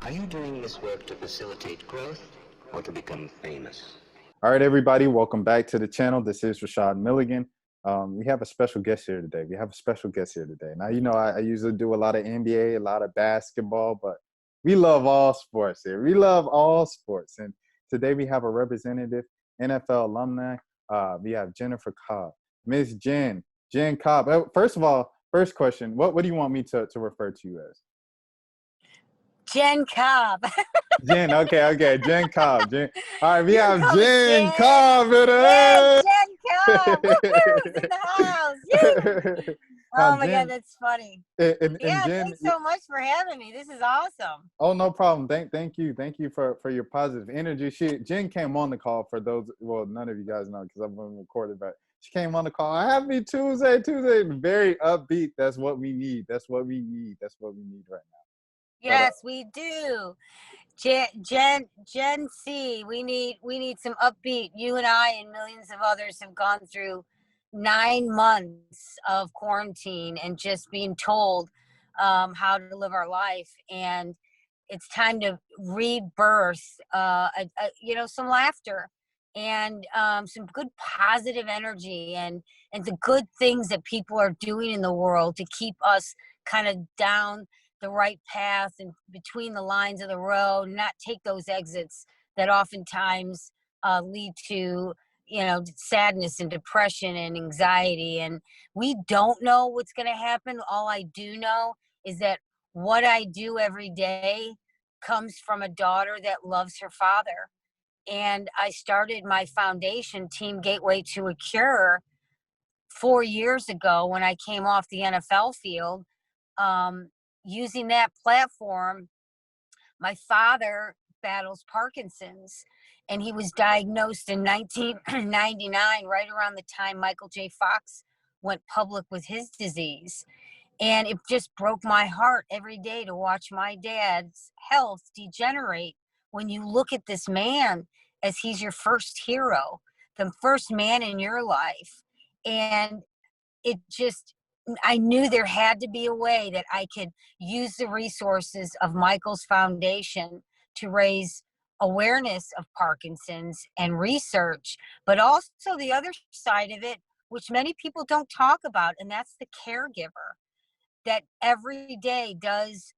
Are you doing this work to facilitate growth or to become famous? All right, everybody, welcome back to the channel. This is Rashad Milligan. We have a special guest here today. Now, I usually do a lot of NBA, a lot of basketball, but we love all sports here. We love all sports. And today we have a representative NFL alumni. We have Jennifer Cobb. Miss Jen Cobb. First of all, first question, what do you want me to refer to you as? Jen Cobb. Jen, okay. Jen Cobb. All right, we have Jen Jen Cobb. Yeah, Jen Cobb. Woo-hoo's in the house. Yay. Oh my God, that's funny. And Jen, thanks so much for having me. This is awesome. Oh, no problem. Thank you for your positive energy. Jen came on the call for those. Well, none of you guys know because I've been recorded, but she came on the call. Happy Tuesday, very upbeat. That's what we need. That's what we need right now. Yes, we do. Gen C, we need some upbeat. You and I and millions of others have gone through 9 months of quarantine and just being told how to live our life, and it's time to rebirth some laughter and some good positive energy and the good things that people are doing in the world to keep us kind of down the right path and between the lines of the road, not take those exits that oftentimes lead to, sadness and depression and anxiety. And we don't know what's going to happen. All I do know is that what I do every day comes from a daughter that loves her father. And I started my foundation, Team Gateway to a Cure, 4 years ago when I came off the NFL field. Using that platform, my father battles Parkinson's, and he was diagnosed in 1999, right around the time Michael J. Fox went public with his disease. And it just broke my heart every day to watch my dad's health degenerate when you look at this man as he's your first hero, the first man in your life. And I knew there had to be a way that I could use the resources of Michael's foundation to raise awareness of Parkinson's and research, but also the other side of it, which many people don't talk about, and that's the caregiver that every day does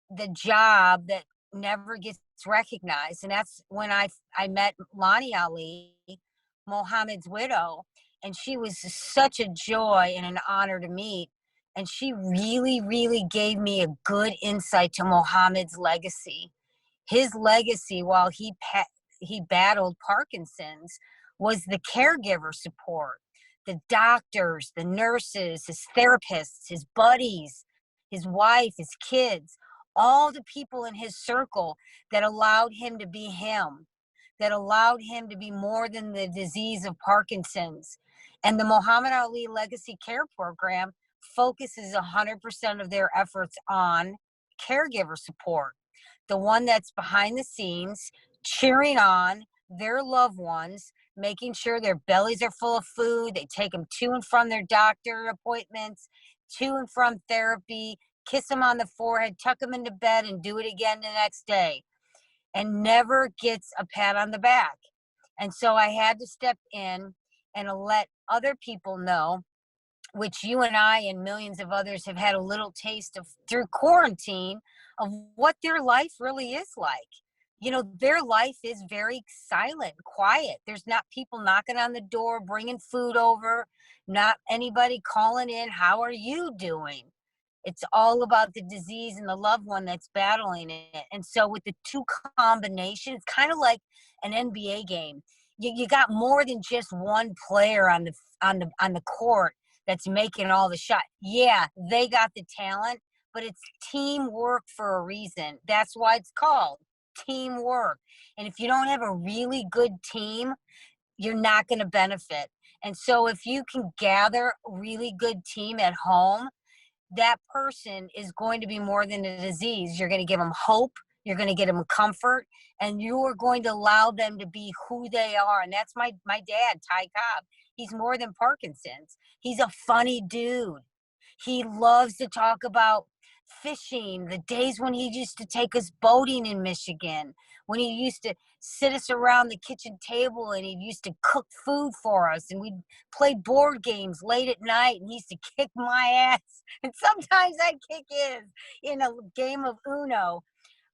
the job that never gets recognized. And that's when I met Lonnie Ali, Mohammed's widow. And she was such a joy and an honor to meet. And she really, really gave me a good insight to Mohammed's legacy. His legacy while he battled Parkinson's was the caregiver support, the doctors, the nurses, his therapists, his buddies, his wife, his kids, all the people in his circle that allowed him to be him, that allowed him to be more than the disease of Parkinson's. And the Muhammad Ali Legacy Care Program focuses 100% of their efforts on caregiver support, the one that's behind the scenes, cheering on their loved ones, making sure their bellies are full of food. They take them to and from their doctor appointments, to and from therapy, kiss them on the forehead, tuck them into bed, and do it again the next day, and never gets a pat on the back. And so I had to step in and let other people know, which you and I and millions of others have had a little taste of through quarantine, of what their life really is like. Their life is very silent, quiet. There's not people knocking on the door, bringing food over, not anybody calling in, how are you doing? It's all about the disease and the loved one that's battling it. And so with the two combinations, it's kind of like an NBA game. You got more than just one player on the court that's making all the shots. Yeah, they got the talent, but it's teamwork for a reason. That's why it's called teamwork. And if you don't have a really good team, you're not going to benefit. And so if you can gather a really good team at home, that person is going to be more than a disease. You're going to give them hope. You're going to get them comfort, and you are going to allow them to be who they are. And that's my dad, Ty Cobb. He's more than Parkinson's. He's a funny dude. He loves to talk about fishing, the days when he used to take us boating in Michigan, when he used to sit us around the kitchen table and he used to cook food for us, and we'd play board games late at night and he used to kick my ass and sometimes I'd kick his in a game of Uno.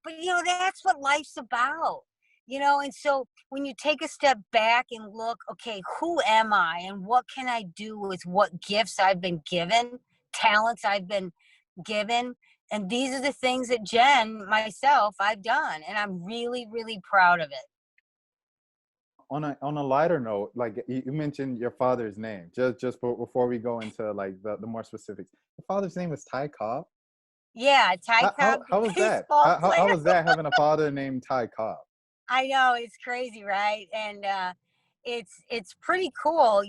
But that's what life's about. And so when you take a step back and look, okay, who am I and what can I do with what gifts I've been given, talents I've been given, and these are the things that myself, I've done, and I'm really, really proud of it. On a lighter note, like you mentioned your father's name, before we go into like the more specifics. Your father's name was Ty Cobb. Yeah, Ty Cobb, How the was that? baseball How player. was that having a father named Ty Cobb? I know, it's crazy, right? And it's pretty cool.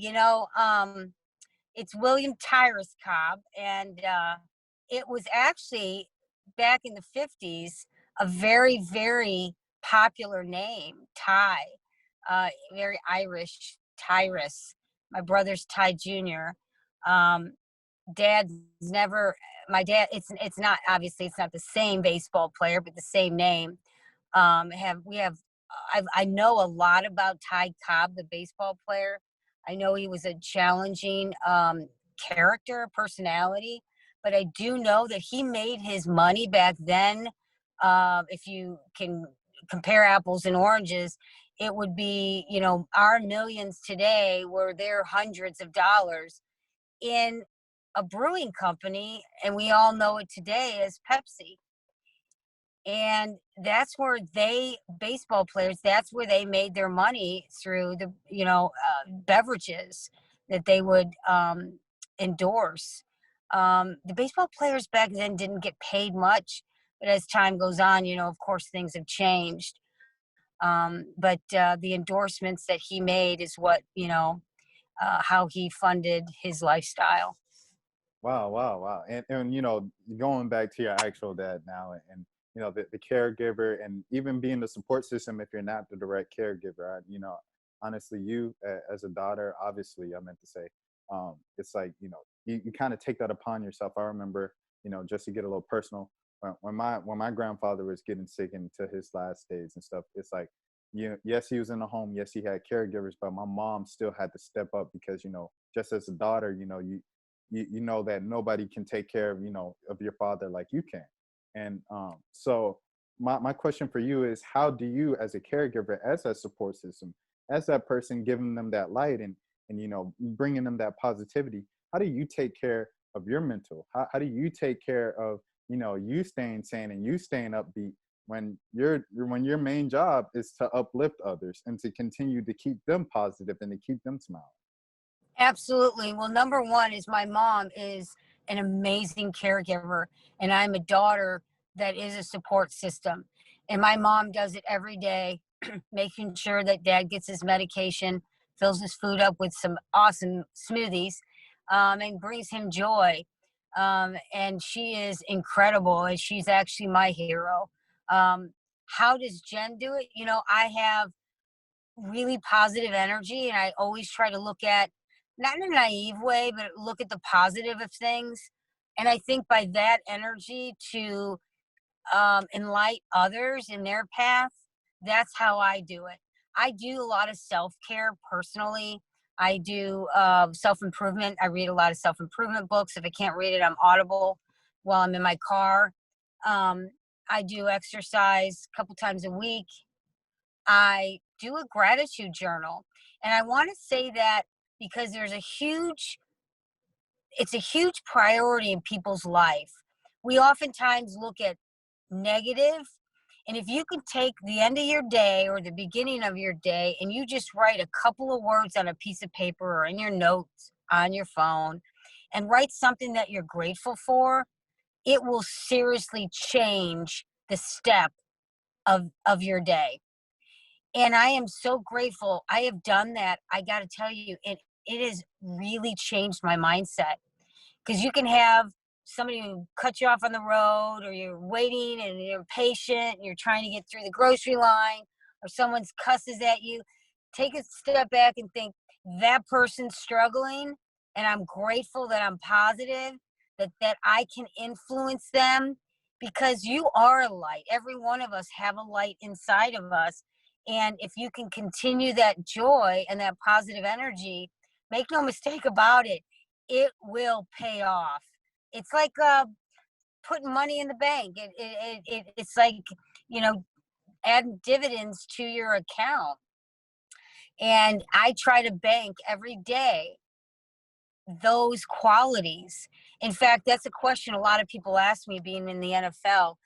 It's William Tyrus Cobb, and it was actually back in the 50s a very, very popular name, Ty, very Irish, Tyrus. My brother's Ty Jr. Um, Dad's never. My dad. It's not, obviously it's not the same baseball player, but the same name. I know a lot about Ty Cobb, the baseball player. I know he was a challenging character, personality, but I do know that he made his money back then. If you can compare apples and oranges, it would be, our millions today were their hundreds of dollars in a brewing company, and we all know it today as Pepsi. And that's where baseball players, that's where they made their money, through the beverages that they would endorse. The baseball players back then didn't get paid much, but as time goes on, of course things have changed. But the endorsements that he made is what, how he funded his lifestyle. Wow, wow, wow. And going back to your actual dad now, and the caregiver, and even being the support system if you're not the direct caregiver. Honestly, you as a daughter, obviously, I meant to say, it's like, you kind of take that upon yourself. I remember, just to get a little personal, when my grandfather was getting sick into his last days and stuff, it's like, yes, he was in the home, yes, he had caregivers, but my mom still had to step up because, just as a daughter, you know that nobody can take care of your father like you can. And so my question for you is, how do you, as a caregiver, as that support system, as that person giving them that light, and bringing them that positivity, how do you take care of your mental? How do you take care of you staying sane and you staying upbeat when your main job is to uplift others and to continue to keep them positive and to keep them smiling? Absolutely. Well, number one is my mom is an amazing caregiver, and I'm a daughter that is a support system. And my mom does it every day, making sure that dad gets his medication, fills his food up with some awesome smoothies, and brings him joy. And she is incredible, and she's actually my hero. How does Jen do it? I have really positive energy, and I always try to look at, not in a naive way, but look at the positive of things. And I think by that energy to enlighten others in their path, that's how I do it. I do a lot of self-care personally. I do self-improvement. I read a lot of self-improvement books. If I can't read it, I'm audible while I'm in my car. I do exercise a couple times a week. I do a gratitude journal. And I want to say that because it's a huge priority in people's life. We oftentimes look at negative, and if you can take the end of your day or the beginning of your day and you just write a couple of words on a piece of paper or in your notes on your phone and write something that you're grateful for, it will seriously change the step of your day. And I am so grateful. I have done that. I got to tell you, it has really changed my mindset, because you can have somebody who cuts you off on the road, or you're waiting and you're patient and you're trying to get through the grocery line, or someone's cusses at you. Take a step back and think, that person's struggling, and I'm grateful that I'm positive. that I can influence them, because you are a light. Every one of us have a light inside of us. And if you can continue that joy and that positive energy, make no mistake about it, it will pay off. It's like putting money in the bank. It's like, you know, adding dividends to your account. And I try to bank every day those qualities. In fact, that's a question a lot of people ask me being in the NFL.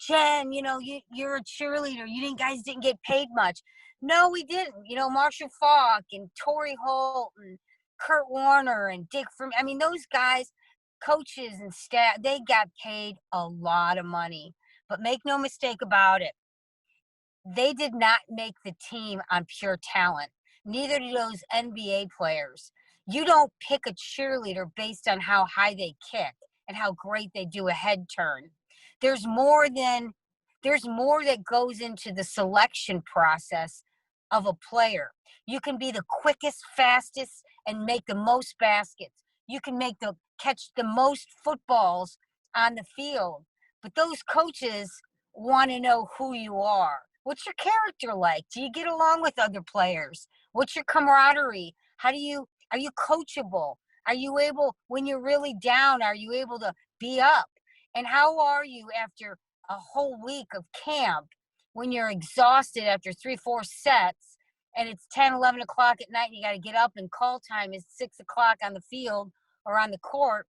Jen, you know, you're a cheerleader. Guys didn't get paid much. No, we didn't. You know, Marshall Falk and Torrey Holt and Kurt Warner and Dick I mean, those guys, coaches and staff, they got paid a lot of money. But make no mistake about it, they did not make the team on pure talent. Neither do those NBA players. You don't pick a cheerleader based on how high they kick and how great they do a head turn. There's more that goes into the selection process of a player. You can be the quickest, fastest, and make the most baskets. You can catch the most footballs on the field. But those coaches want to know who you are. What's your character like? Do you get along with other players? What's your camaraderie? Are you coachable? Are you able, when you're really down, are you able to be up? And how are you after a whole week of camp when you're exhausted after 3-4 sets and it's 10, 11 o'clock at night and you got to get up and call time is 6 o'clock on the field or on the court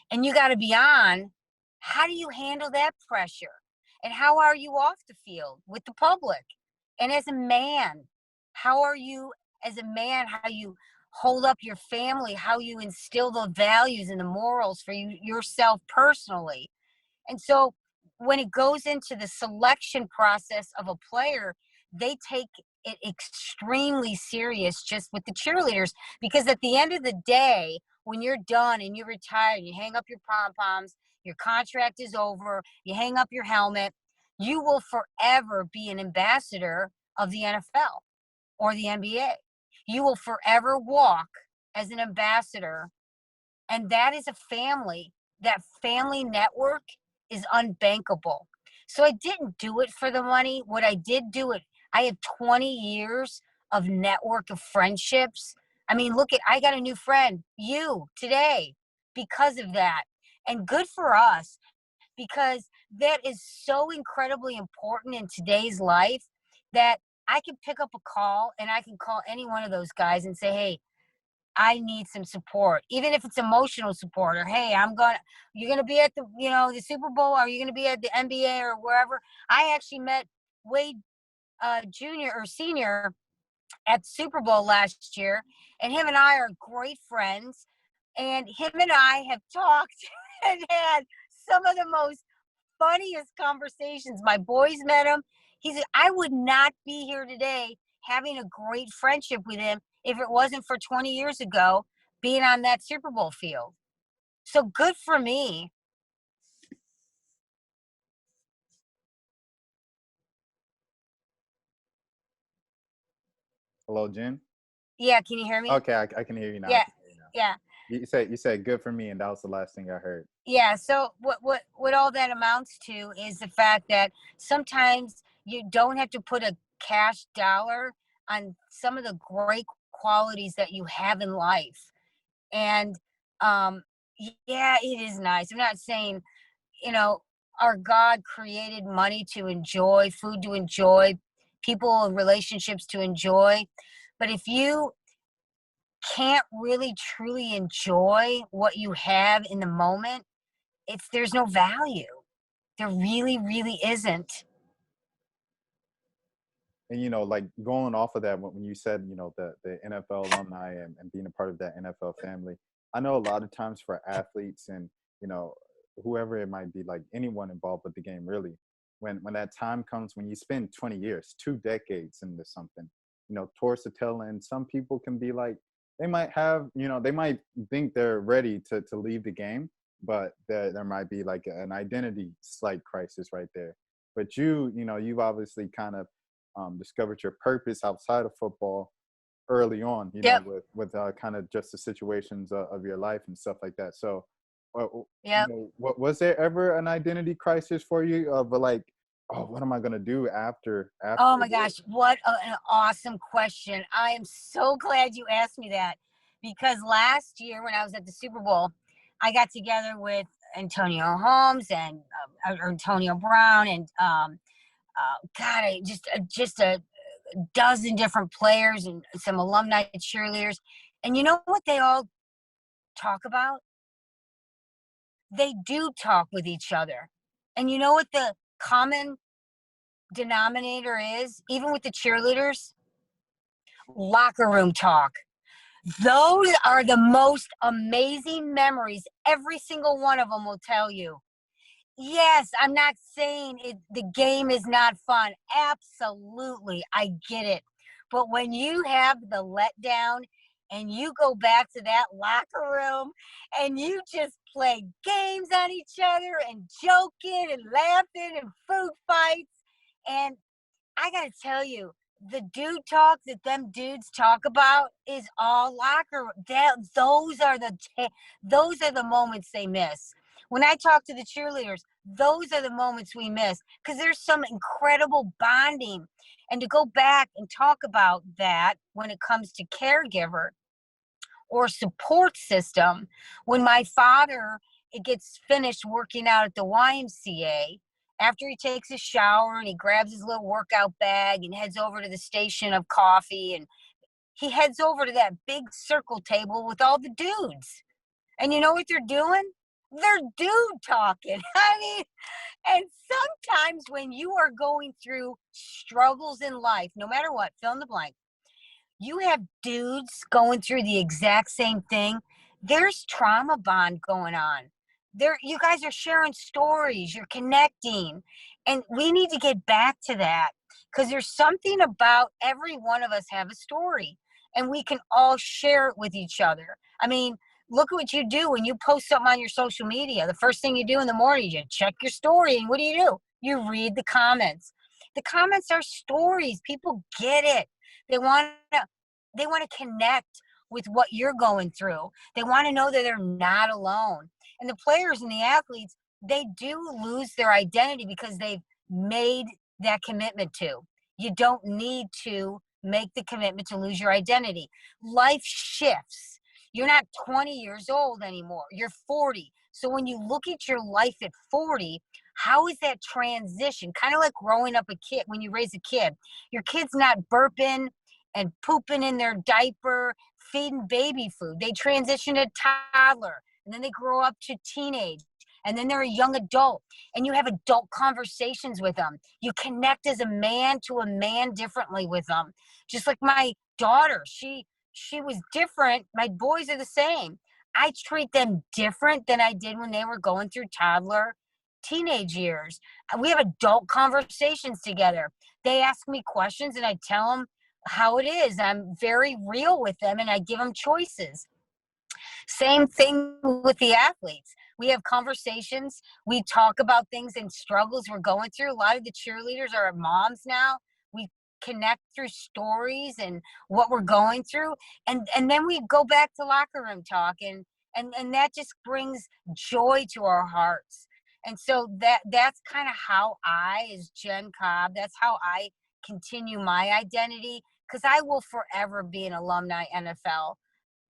and you got to be on? How do you handle that pressure? And how are you off the field with the public? And as a man, how are you as a man, how you hold up your family, how you instill the values and the morals for yourself personally? And so when it goes into the selection process of a player, they take it extremely serious just with the cheerleaders, because at the end of the day, when you're done and you're retired, you hang up your pom-poms, your contract is over, you hang up your helmet, you will forever be an ambassador of the NFL or the NBA. You will forever walk as an ambassador. And that is a family. That family network is unbankable. So I didn't do it for the money. What I did do it, I have 20 years of network of friendships. I mean, I got a new friend, you, today, because of that. And good for us, because that is so incredibly important in today's life that I can pick up a call and I can call any one of those guys and say, hey, I need some support, even if it's emotional support, or hey, you're gonna be at the Super Bowl, or you're gonna be at the NBA or wherever. I actually met Wade Jr. or Senior at Super Bowl last year, and him and I are great friends, and him and I have talked and had some of the most funniest conversations. My boys met him. He said, I would not be here today having a great friendship with him if it wasn't for 20 years ago being on that Super Bowl field. So good for me. Hello, Jen. Yeah, can you hear me? Okay, I can hear you now. I Yeah, can hear you now. yeah, You said good for me, and that was the last thing I heard. yeah. So what all that amounts to is the fact that sometimes you don't have to put a cash dollar on some of the great qualities that you have in life. And yeah, it is nice. I'm not saying, our God created money to enjoy, food to enjoy, people and relationships to enjoy. But if you can't really truly enjoy what you have in the moment, there's no value. There really, really isn't. And like going off of that, when you said the NFL alumni and being a part of that NFL family, I know a lot of times for athletes and you know whoever it might be, like anyone involved with the game, really, when that time comes when you spend 20 years, 2 decades into something, towards the tail end, some people can be like, they might have, they might think they're ready to leave the game, but there might be like an identity slight crisis right there. But you've obviously kind of discovered your purpose outside of football early on, Yep. with kind of just the situations of your life and stuff like that. So Yep. What was there ever an identity crisis for you of like, oh, what am I gonna do after Oh my this? gosh, what an awesome question. I am so glad you asked me that, because last year when I was at the Super Bowl, I got together with Antonio Holmes and Antonio Brown and God, just a dozen different players and some alumni cheerleaders. And you know what they all talk about? They do talk with each other. And you know what the common denominator is, even with the cheerleaders? Locker room talk. Those are the most amazing memories. Every single one of them will tell you. Yes, I'm not saying the game is not fun. Absolutely, I get it. But when you have the letdown and you go back to that locker room and you just play games on each other and joking and laughing and food fights, and I gotta tell you, the dude talk that them dudes talk about is all locker. Those are the moments they miss. When I talk to the cheerleaders, those are the moments we miss because there's some incredible bonding. And to go back and talk about that when it comes to caregiver or support system, when my father it gets finished working out at the YMCA, after he takes a shower and he grabs his little workout bag and heads over to the station of coffee, and he heads over to that big circle table with all the dudes. And you know what they're doing? They're dude talking. I mean, and sometimes when you are going through struggles in life, no matter what, fill in the blank, you have dudes going through the exact same thing. There's trauma bond going on. There, you guys are sharing stories, you're connecting, and we need to get back to that because there's something about every one of us have a story, and we can all share it with each other. I mean, look at what you do when you post something on your social media. The first thing you do in the morning, you check your story, and what do? You read the comments. The comments are stories. People get it. They want to they want to connect with what you're going through. They want to know that they're not alone. And the players and the athletes, they do lose their identity because they've made that commitment to. You don't need to make the commitment to lose your identity. Life shifts. You're not 20 years old anymore. You're 40. So when you look at your life at 40, how is that transition? Kind of like growing up a kid, when you raise a kid. Your kid's not burping and pooping in their diaper, feeding baby food. They transition to toddler, and then they grow up to teenage, and then they're a young adult, and you have adult conversations with them. You connect as a man to a man differently with them. Just like my daughter, she was different. My boys are the same. I treat them different than I did when they were going through toddler, teenage years. We have adult conversations together. They ask me questions and I tell them how it is. I'm very real with them and I give them choices. Same thing with the athletes. We have conversations. We talk about things and struggles we're going through. A lot of the cheerleaders are moms now. We connect through stories and what we're going through. And then we go back to locker room talk and that just brings joy to our hearts. And so that's kind of how I, as Jen Cobb, that's how I continue my identity, because I will forever be an alumni NFL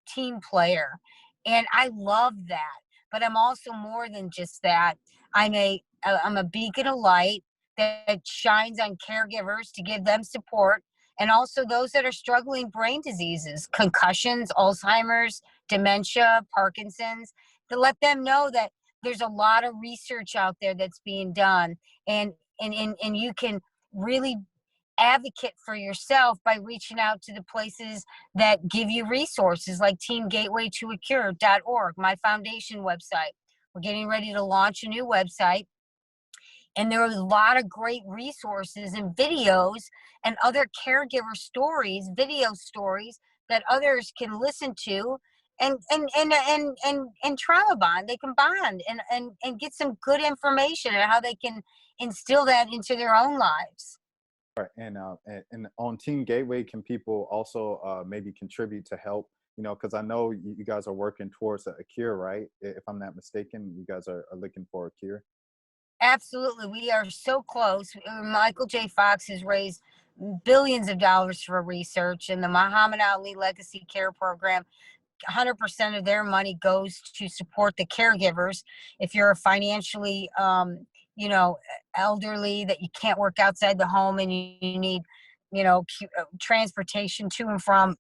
team player. And I love that. But I'm also more than just that. I'm a beacon of light that shines on caregivers to give them support, and also those that are struggling brain diseases, concussions, Alzheimer's, dementia, Parkinson's, to let them know that there's a lot of research out there that's being done, and you can really advocate for yourself by reaching out to the places that give you resources like teamgatewaytoacure.org, my foundation website. We're getting ready to launch a new website, and there are a lot of great resources and videos and other caregiver stories, video stories that others can listen to and trauma bond. They can bond and get some good information on how they can instill that into their own lives. Right. And on Team Gateway, can people also maybe contribute to help You know, because I know you guys are working towards a cure, right? If I'm not mistaken, you guys are looking for a cure. Absolutely. We are so close. Michael J. Fox has raised billions of dollars for research, and the Muhammad Ali Legacy Care Program, 100% of their money goes to support the caregivers. If you're financially, you know, elderly, that you can't work outside the home and you need, you know, transportation to and from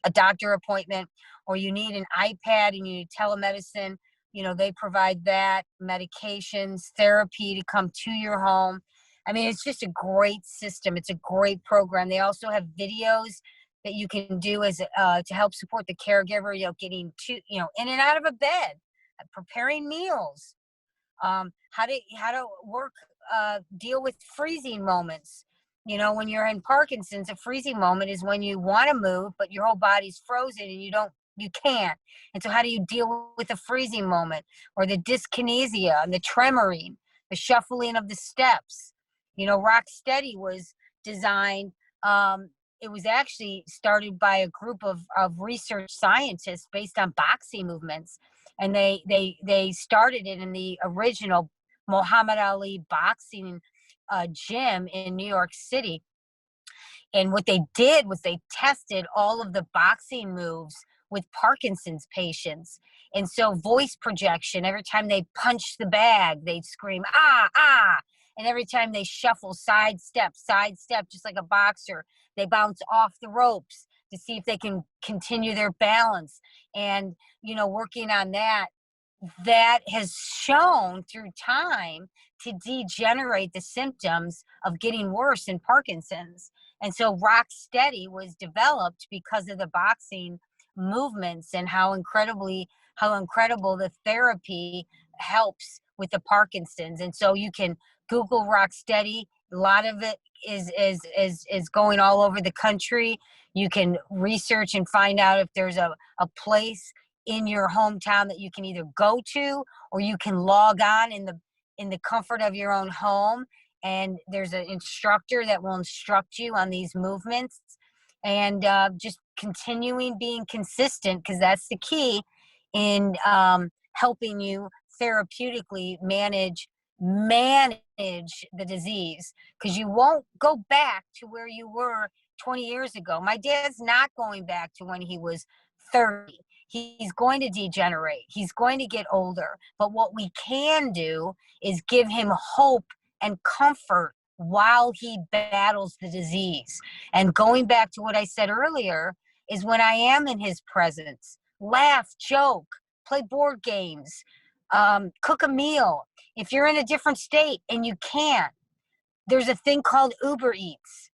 a doctor appointment, or you need an iPad and you need telemedicine, you know, they provide that, medications, therapy to come to your home. I mean, it's just a great system. It's a great program. They also have videos that you can do as to help support the caregiver, you know, getting to, you know, in and out of a bed, preparing meals, how to work, deal with freezing moments. You know, when you're in Parkinson's, a freezing moment is when you want to move, but your whole body's frozen and you can't. And so how do you deal with a freezing moment, or the dyskinesia and the tremoring, the shuffling of the steps? You know, Rock Steady was designed, it was actually started by a group of research scientists based on boxing movements. And they started it in the original Muhammad Ali boxing gym in New York City. And what they did was they tested all of the boxing moves with Parkinson's patients. And so voice projection, every time they punch the bag, they'd scream, ah, ah. And every time they shuffle, sidestep, just like a boxer, they bounce off the ropes to see if they can continue their balance. And, you know, working on that, that has shown through time to degenerate the symptoms of getting worse in Parkinson's. And so Rock Steady was developed because of the boxing movements and how incredible the therapy helps with the Parkinson's. And so you can Google Rock Steady. A lot of it is going all over the country. You can research and find out if there's a place in your hometown that you can either go to, or you can log on in the comfort of your own home, and there's an instructor that will instruct you on these movements. And just continuing being consistent, because that's the key in helping you therapeutically manage the disease, because you won't go back to where you were 20 years ago. My dad's not going back to when he was 30. He's going to degenerate. He's going to get older. But what we can do is give him hope and comfort while he battles the disease. And going back to what I said earlier, is when I am in his presence, laugh, joke, play board games, cook a meal. If you're in a different state and you can't, there's a thing called Uber Eats.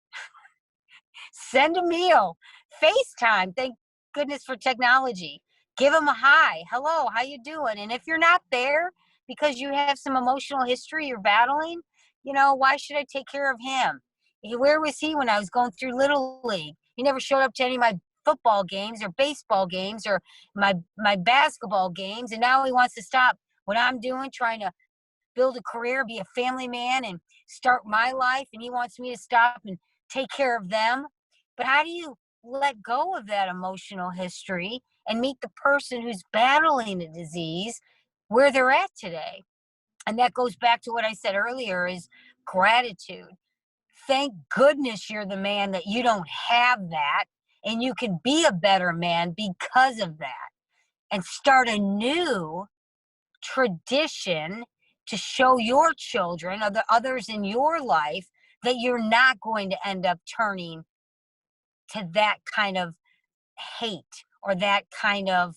Send a meal, FaceTime. Thank goodness for technology. Give them a hi, hello, how you doing? And if you're not there because you have some emotional history you're battling, you know, why should I take care of him? Where was he when I was going through Little League? He never showed up to any of my football games or baseball games or my basketball games. And now he wants to stop what I'm doing, trying to build a career, be a family man, and start my life. And he wants me to stop and take care of them. But how do you let go of that emotional history and meet the person who's battling the disease where they're at today? And that goes back to what I said earlier, is gratitude. Thank goodness you're the man that you don't have that, and you can be a better man because of that, and start a new tradition to show your children or the others in your life that you're not going to end up turning to that kind of hate or that kind of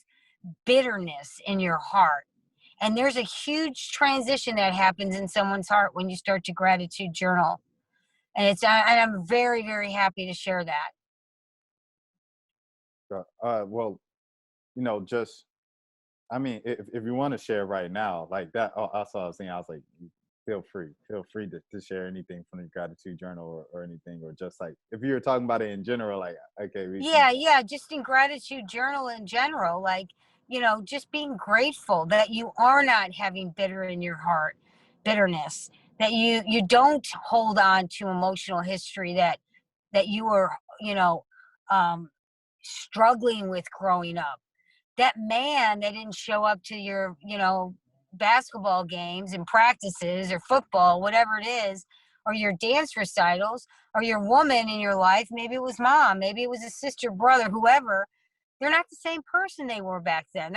bitterness in your heart. And there's a huge transition that happens in someone's heart when you start to gratitude journal. And I'm very, very happy to share that. Sure. Well, you know, just I mean, if you want to share right now, like that, also I was saying, I was like, feel free to share anything from the gratitude journal, or anything, or just like if you were talking about it in general, like, okay, Yeah, just in gratitude journal in general, like, you know, just being grateful that you are not having bitterness, that you don't hold on to emotional history that you were, you know, um struggling with growing up. That man that didn't show up to your, basketball games and practices or football, whatever it is, or your dance recitals, or your woman in your life, maybe it was mom, maybe it was a sister, brother, whoever, they're not the same person they were back then.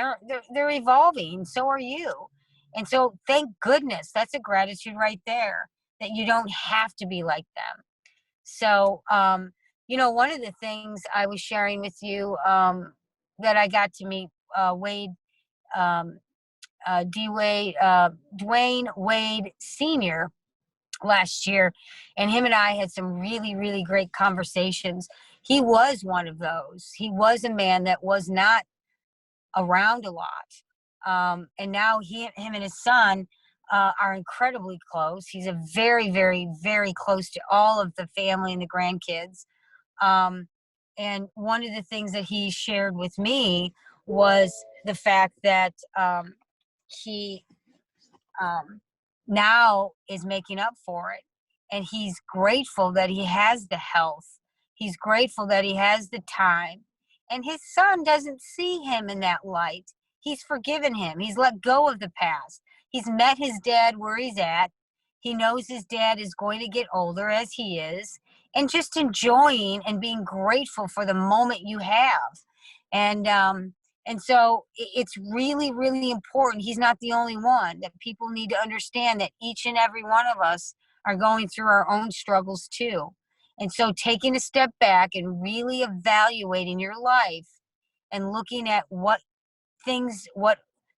They're evolving. So are you. And so thank goodness, that's a gratitude right there, that you don't have to be like them. So, one of the things I was sharing with you, that I got to meet Wade, Dwayne Wade Sr. last year, and him and I had some really, really great conversations. He was one of those. He was a man that was not around a lot. And now him and his son are incredibly close. He's a very, very, very close to all of the family and the grandkids. And one of the things that he shared with me was the fact that he now is making up for it. And he's grateful that he has the health. He's grateful that he has the time. And his son doesn't see him in that light. He's forgiven him. He's let go of the past. He's met his dad where he's at. He knows his dad is going to get older, as he is, and just enjoying and being grateful for the moment you have. And so it's really, really important. He's not the only one. That people need to understand that each and every one of us are going through our own struggles too. And so taking a step back and really evaluating your life and looking at what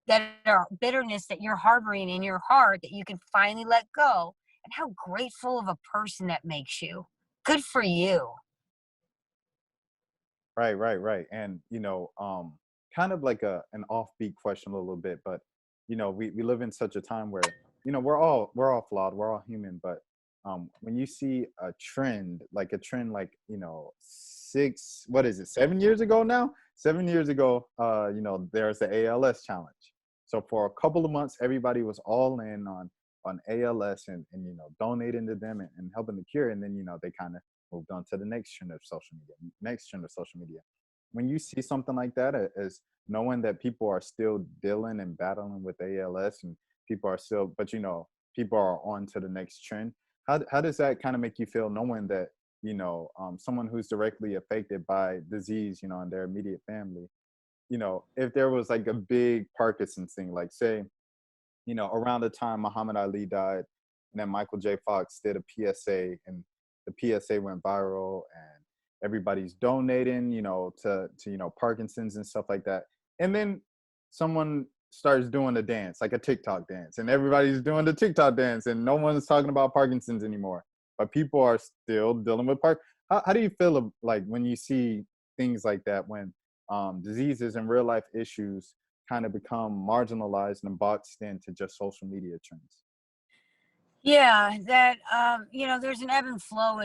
that are bitterness that you're harboring in your heart that you can finally let go, and how grateful of a person that makes you. Good for you. Right. And kind of like an offbeat question a little bit, but we live in such a time where we're all flawed, we're all human, but when you see a trend like 7 years ago now, 7 years ago, there's the ALS challenge. So for a couple of months, everybody was all in on ALS and donating to them and helping the cure, and then they kind of moved on to the next trend of social media. When you see something like that, as knowing that people are still dealing and battling with ALS, and people are on to the next trend, how does that kind of make you feel, knowing that someone who's directly affected by disease, in their immediate family, if there was like a big Parkinson's thing, like say, around the time Muhammad Ali died, and then Michael J. Fox did a PSA, and the PSA went viral, and everybody's donating, to Parkinson's and stuff like that. And then someone starts doing a dance, like a TikTok dance, and everybody's doing the TikTok dance, and no one's talking about Parkinson's anymore. But people are still dealing with How do you feel like when you see things like that, when diseases and real life issues kind of become marginalized and boxed into just social media trends? Yeah, that there's an ebb and flow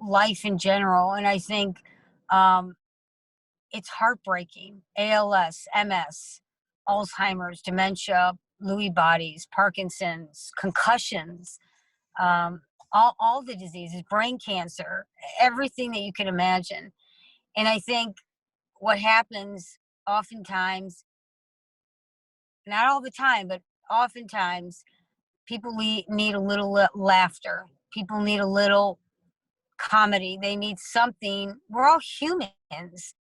life in general, and I think it's heartbreaking. ALS, MS, Alzheimer's, dementia, Lewy bodies, Parkinson's, concussions, all the diseases, brain cancer, everything that you can imagine. And I think what happens oftentimes, not all the time, but oftentimes, people need a little laughter. People need a little comedy. They need something. We're all humans.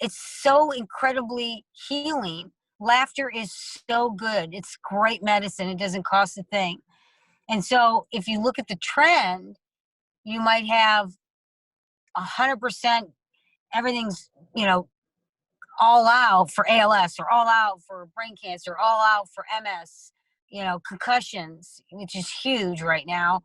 It's so incredibly healing. Laughter is so good. It's great medicine. It doesn't cost a thing. And so if you look at the trend, you might have 100%, everything's, all out for ALS, or all out for brain cancer, all out for MS, concussions, which is huge right now.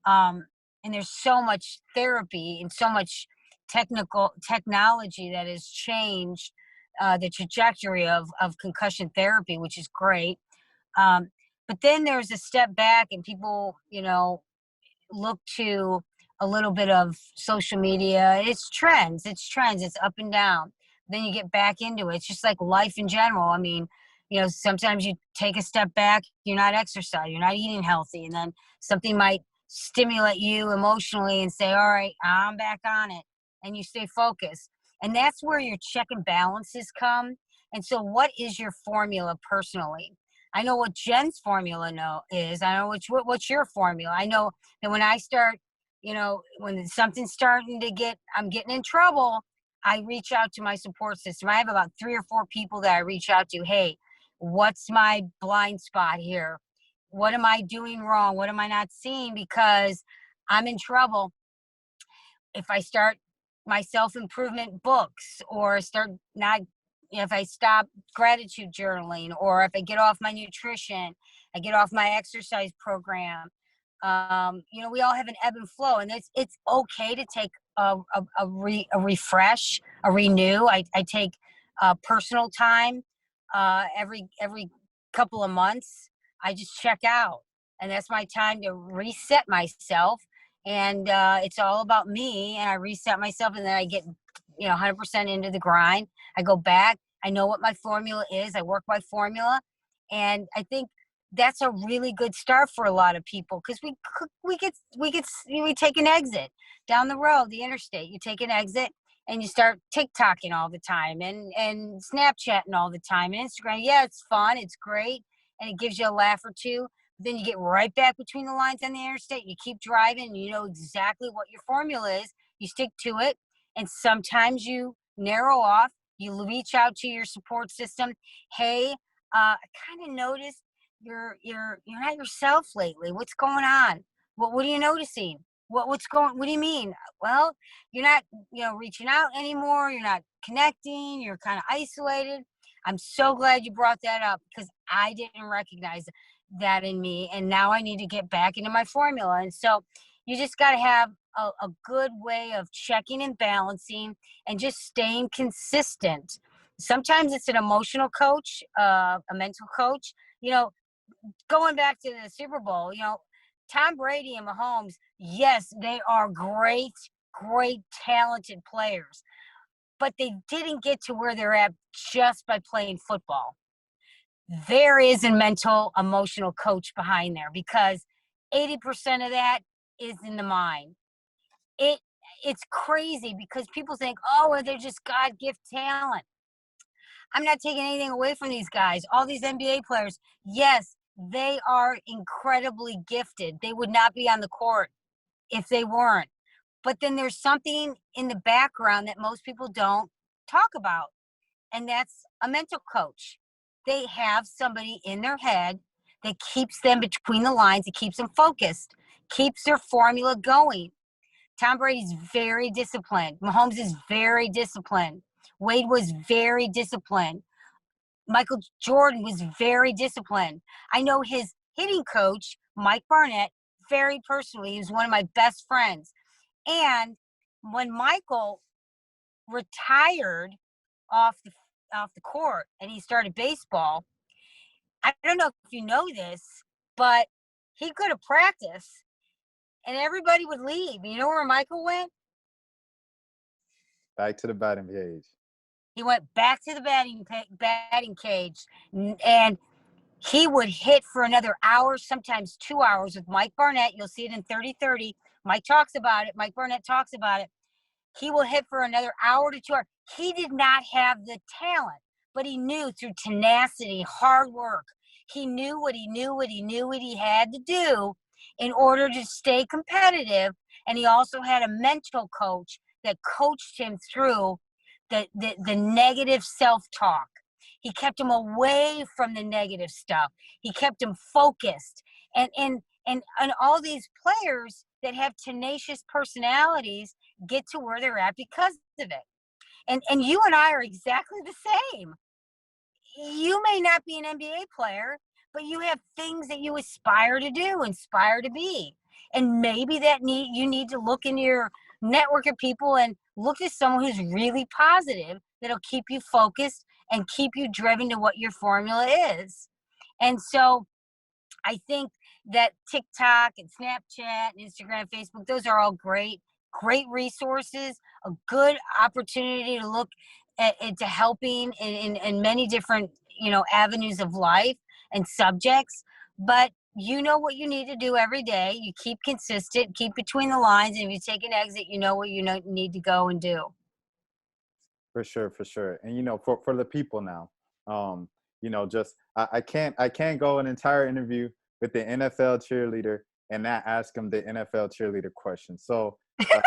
And there's so much therapy and so much technology that has changed the trajectory of concussion therapy, which is great. But then there's a step back, and people, look to a little bit of social media. It's trends, it's up and down. Then you get back into it. It's just like life in general. I mean, sometimes you take a step back, you're not exercising, you're not eating healthy, and then something might stimulate you emotionally and say, all right, I'm back on it. and you stay focused. And that's where your check and balances come. And so what is your formula personally? I know what Jen's formula is. I know what's your formula. I know that when I start, when something's starting to I'm getting in trouble, I reach out to my support system. I have about 3 or 4 people that I reach out to. Hey, what's my blind spot here? What am I doing wrong? What am I not seeing? Because I'm in trouble. If I start my self-improvement books, or if I stop gratitude journaling, or if I get off my nutrition, I get off my exercise program, we all have an ebb and flow, and it's okay to take a refresh, a renew. I take personal time every couple of months. I just check out, and that's my time to reset myself. And it's all about me, and I reset myself, and then I get 100% into the grind. I go back. I know what my formula is. I work by formula, and I think that's a really good start for a lot of people, because we take an exit down the road, the interstate. You take an exit and you start TikToking all the time, and Snapchatting all the time, and Instagram. Yeah, it's fun, it's great, and it gives you a laugh or two. But then you get right back between the lines on the interstate. You keep driving, and you know exactly what your formula is. You stick to it, and sometimes you narrow off. You reach out to your support system. Hey, I kind of noticed you're not yourself lately. What's going on? What are you noticing? What do you mean? Well, you're not reaching out anymore. You're not connecting. You're kind of isolated. I'm so glad you brought that up, because I didn't recognize that in me, and now I need to get back into my formula. And so you just got to have a good way of checking and balancing, and just staying consistent. Sometimes it's an emotional coach, a mental coach. Going back to the Super Bowl, Tom Brady and Mahomes, yes, they are great, talented players, but they didn't get to where they're at just by playing football. There is a mental, emotional coach behind there, because 80% of that is in the mind. It's crazy, because people think, oh, well, they're just God-gift talent. I'm not taking anything away from these guys. All these NBA players, yes, they are incredibly gifted. They would not be on the court if they weren't. But then there's something in the background that most people don't talk about, and that's a mental coach. They have somebody in their head that keeps them between the lines, it keeps them focused, keeps their formula going. Tom Brady's very disciplined. Mahomes is very disciplined. Wade was very disciplined. Michael Jordan was very disciplined. I know his hitting coach, Mike Barnett, very personally. He was one of my best friends. And when Michael retired off the court and he started baseball, I don't know if you know this, but he could have practiced and everybody would leave. You know where Michael went? Back to the batting cage. He went back to the batting cage, and he would hit for another hour, sometimes 2 hours with Mike Barnett. You'll see it in 30-30. Mike talks about it. Mike Barnett talks about it. He will hit for another hour to 2 hours. He did not have the talent, but he knew through tenacity, hard work. He knew what he had to do in order to stay competitive. And he also had a mental coach that coached him through the negative self-talk. He kept him away from the negative stuff. He kept him focused. And all these players that have tenacious personalities get to where they're at because of it. And you and I are exactly the same. You may not be an NBA player, but you have things that you aspire to do, aspire to be. And maybe you need to look in your network of people and look at someone who's really positive, that'll keep you focused and keep you driven to what your formula is. And so I think that TikTok and Snapchat and Instagram, Facebook, those are all great resources, a good opportunity to look into helping in many different, avenues of life and subjects. But you know what you need to do every day. You keep consistent, keep between the lines, and if you take an exit, you know what you need to go and do. For sure, for sure. And for the people now, just I can't go an entire interview with the NFL cheerleader and not ask them the NFL cheerleader question. So uh,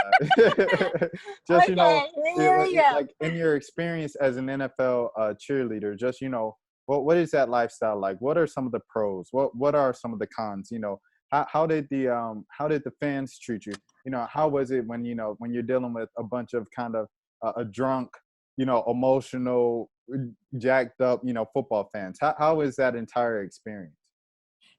just Okay, here we go. like in your experience as an NFL cheerleader, just what is that lifestyle like? What are some of the pros? What are some of the cons? How did the fans treat you? How was it when when you're dealing with a bunch of kind of a drunk, emotional, jacked up, football fans? How is that entire experience?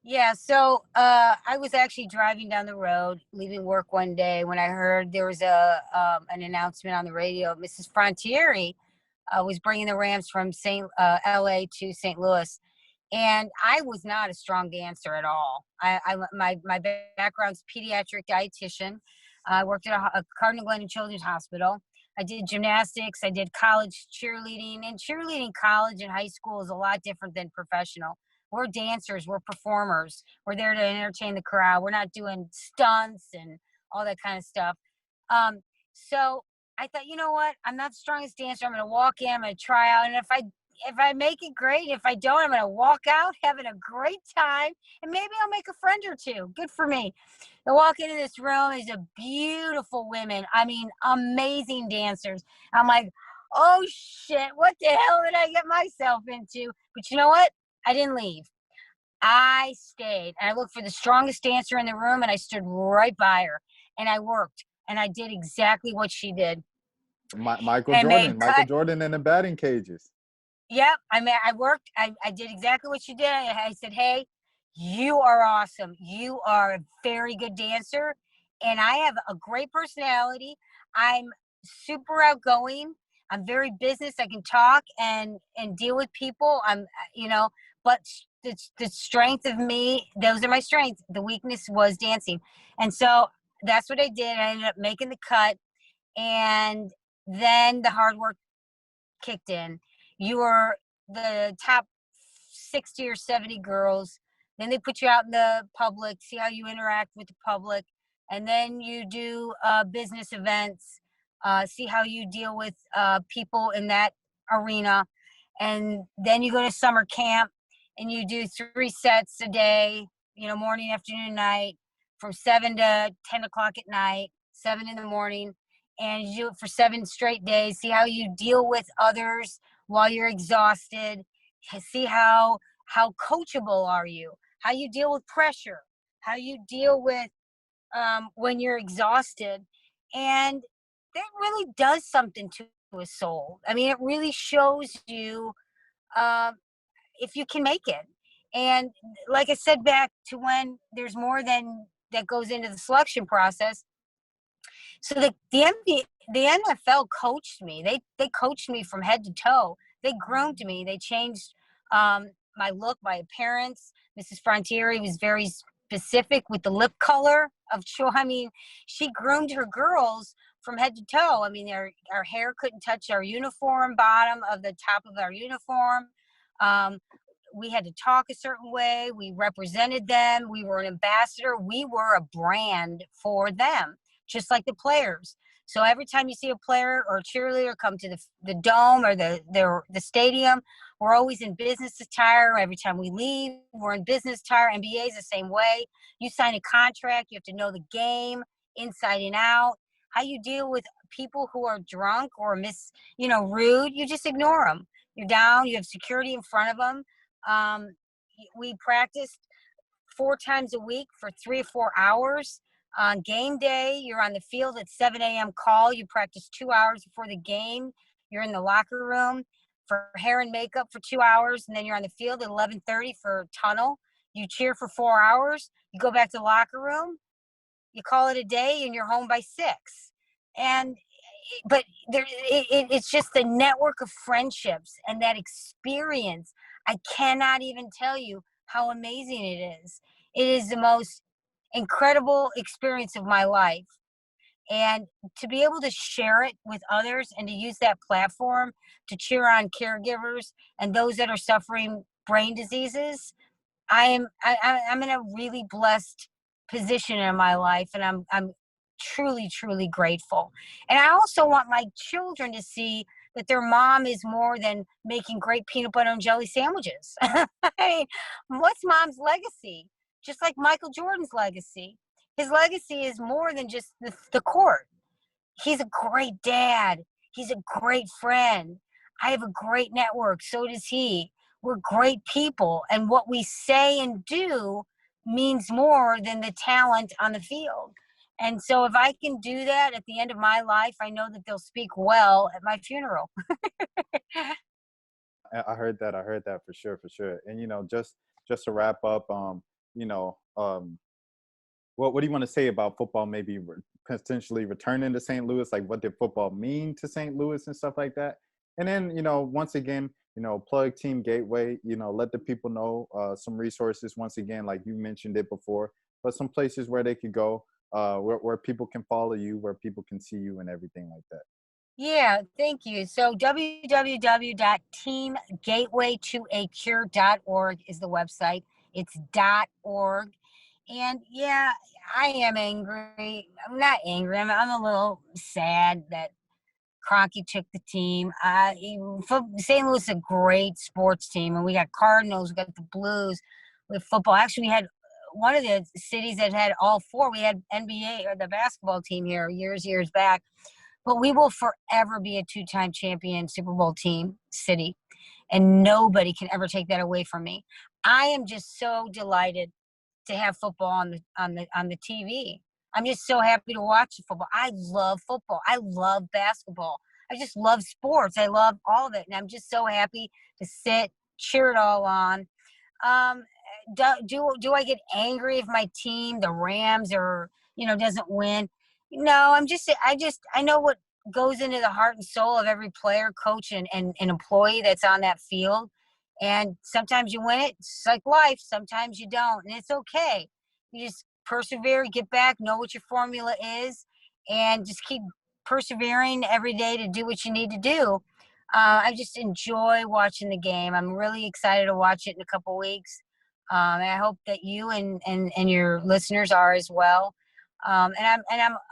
Yeah, so I was actually driving down the road, leaving work one day when I heard there was an announcement on the radio. Mrs. Frontieri was bringing the Rams from L.A. to St. Louis, and I was not a strong dancer at all. My background's pediatric dietitian. I worked at a Cardinal Glennon Children's Hospital. I did gymnastics. I did college cheerleading, and cheerleading college and high school is a lot different than professional. We're dancers, we're performers. We're there to entertain the crowd. We're not doing stunts and all that kind of stuff. So I thought, you know what? I'm not the strongest dancer. I'm going to walk in, I'm going to try out. And if I make it, great. If I don't, I'm going to walk out having a great time, and maybe I'll make a friend or two. Good for me. I walk into this room, there's a beautiful women. I mean, amazing dancers. I'm like, oh shit, what the hell did I get myself into? But you know what? I didn't leave. I stayed, and I looked for the strongest dancer in the room, and I stood right by her, and I worked, and I did exactly what she did. Michael And Jordan, made Michael cut. Jordan in the batting cages. Yep. I mean, I worked. I did exactly what she did. I said, hey, you are awesome. You are a very good dancer, and I have a great personality. I'm super outgoing. I'm very business. I can talk and deal with people. But the strength of me, those are my strengths. The weakness was dancing. And so that's what I did. I ended up making the cut, and then the hard work kicked in. You were the top 60 or 70 girls. Then they put you out in the public, see how you interact with the public. And then you do business events, see how you deal with people in that arena. And then you go to summer camp and you do 3 sets a day, morning, afternoon, night, from 7 to 10 o'clock at night, 7 in the morning. And you do it for 7 straight days. See how you deal with others while you're exhausted. See how coachable are you, how you deal with pressure, how you deal with when you're exhausted. And that really does something to a soul. I mean, it really shows you if you can make it. And like I said, back to when there's more than that goes into the selection process. So the NFL coached me. They coached me from head to toe. They groomed me. They changed my look, my appearance. Mrs. Frontieri was very specific with the lip color of show. I mean, she groomed her girls from head to toe. I mean, our hair couldn't touch our uniform bottom of the top of our uniform. We had to talk a certain way. We represented them. We were an ambassador. We were a brand for them, just like the players. So every time you see a player or a cheerleader come to the dome or the stadium, we're always in business attire. Every time we leave, we're in business attire. NBA is the same way. You sign a contract, you have to know the game inside and out. How you deal with people who are drunk or rude, you just ignore them. You're down, you have security in front of them. We practiced 4 times a week for 3 or 4 hours. On game day, you're on the field at 7 a.m. call. You practice 2 hours before the game. You're in the locker room for hair and makeup for 2 hours, and then you're on the field at 11:30 for tunnel. You cheer for 4 hours. You go back to the locker room. You call it a day, and you're home by 6. But it's just the network of friendships and that experience. I cannot even tell you how amazing it is. It is the most incredible experience of my life. And to be able to share it with others and to use that platform to cheer on caregivers and those that are suffering brain diseases, I'm in a really blessed position in my life, and I'm truly, truly grateful. And I also want my children to see that their mom is more than making great peanut butter and jelly sandwiches. I mean, what's mom's legacy? Just like Michael Jordan's legacy. His legacy is more than just the court. He's a great dad. He's a great friend. I have a great network. So does he. We're great people. And what we say and do means more than the talent on the field. And so if I can do that at the end of my life, I know that they'll speak well at my funeral. I heard that. I heard that for sure, for sure. And just to wrap up, you know, what do you want to say about football? Maybe potentially returning to St. Louis. Like, what did football mean to St. Louis and stuff like that? And then, once again, plug Team Gateway. Let the people know some resources. Once again, like you mentioned it before, but some places where they could go, where people can follow you, where people can see you, and everything like that. Yeah, thank you. So www.teamgatewaytoacure.org is the website. It's .org. And yeah, I am angry. I'm not angry. I'm a little sad that Kroenke took the team. St. Louis is a great sports team, and we got Cardinals, we got the Blues, with football. Actually, we had one of the cities that had all four. We had NBA or the basketball team here years back. But we will forever be a two-time champion Super Bowl team city, and nobody can ever take that away from me. I am just so delighted to have football on the TV. I'm just so happy to watch the football. I love football. I love basketball. I just love sports. I love all of it, and I'm just so happy to sit, cheer it all on. Um, do I get angry if my team, the Rams, or doesn't win? No, I know what goes into the heart and soul of every player, coach, and employee that's on that field. And sometimes you win it. It's like life. Sometimes you don't, and it's okay. You just persevere, get back, know what your formula is, and just keep persevering every day to do what you need to do. I just enjoy watching the game. I'm really excited to watch it in a couple weeks. And I hope that you and your listeners are as well. I'm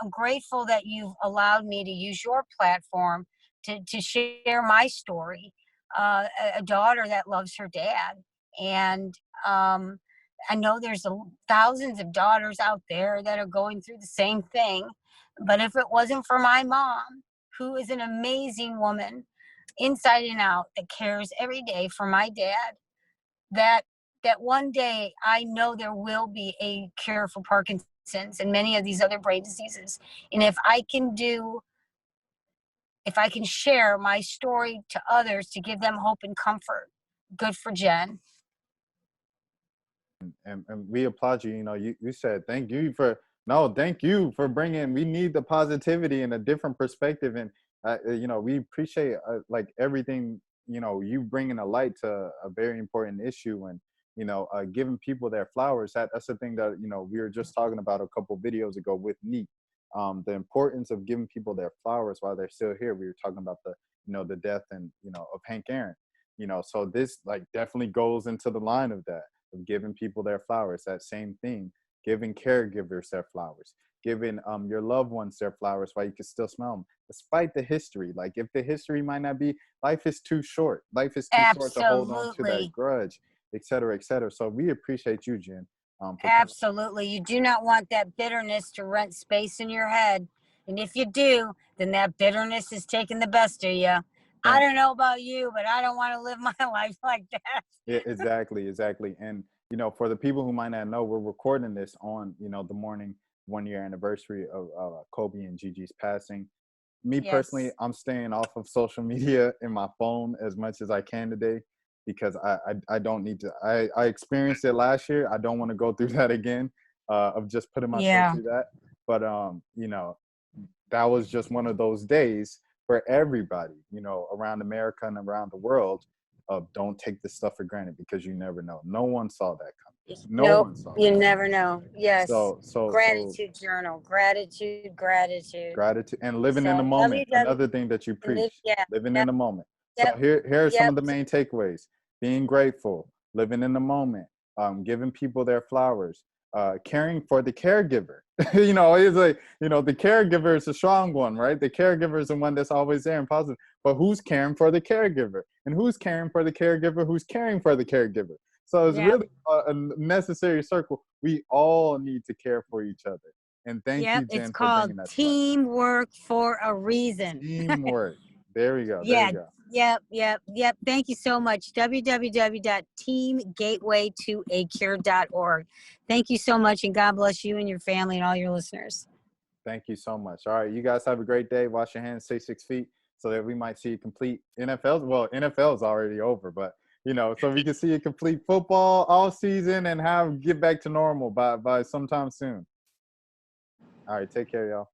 grateful that you've allowed me to use your platform to share my story. A daughter that loves her dad, and I know there's thousands of daughters out there that are going through the same thing. But if it wasn't for my mom, who is an amazing woman, inside and out, that cares every day for my dad, that one day I know there will be a cure for Parkinson's and many of these other brain diseases. And if I can share my story to others to give them hope and comfort, good for Jen. And we applaud you. You said thank you for no, thank you for bringing. We need the positivity and a different perspective, and we appreciate like everything. You bringing a light to a very important issue, and giving people their flowers. That's the thing that we were just talking about a couple videos ago with Neat. The importance of giving people their flowers while they're still here. We were talking about the death and of Hank Aaron. So this like definitely goes into the line of that, of giving people their flowers. That same thing, giving caregivers their flowers, giving your loved ones their flowers while you can still smell them, despite the history. Like, if the history might not be, life is too short. Life is too short to hold on to that grudge, et cetera, et cetera. So we appreciate you, Jen. Absolutely. You do not want that bitterness to rent space in your head. And if you do, then that bitterness is taking the best of you. I don't know about you, but I don't want to live my life like that. Yeah, exactly. And, for the people who might not know, we're recording this on, the morning 1-year anniversary of Kobe and Gigi's passing. Me personally, I'm staying off of social media and my phone as much as I can today, because I don't need to. I experienced it last year. I don't want to go through that again, of just putting myself through that. But, that was just one of those days for everybody, around America and around the world, of don't take this stuff for granted, because you never know. No one saw that coming. No one saw you never know. Yes. So gratitude journal. Gratitude. And living in the moment. Another thing that you preach. Living in the moment. So here are some of the main takeaways. Being grateful, living in the moment, giving people their flowers, caring for the caregiver. It's like, the caregiver is a strong one, right? The caregiver is the one that's always there and positive. But who's caring for the caregiver? And who's caring for the caregiver? Who's caring for the caregiver? So it's Yep. really a necessary circle. We all need to care for each other. And thank you, Yep. It's Jen, for called bringing that to life. teamwork for a reason. Teamwork. There we go. There Yeah. you go. Yep. Thank you so much. www.teamgatewaytoacure.org. Thank you so much, and God bless you and your family and all your listeners. Thank you so much. All right. You guys have a great day. Wash your hands, stay 6 feet, so that we might see a complete NFL. Well, NFL is already over, but so we can see a complete football all season and get back to normal by sometime soon. All right. Take care, y'all.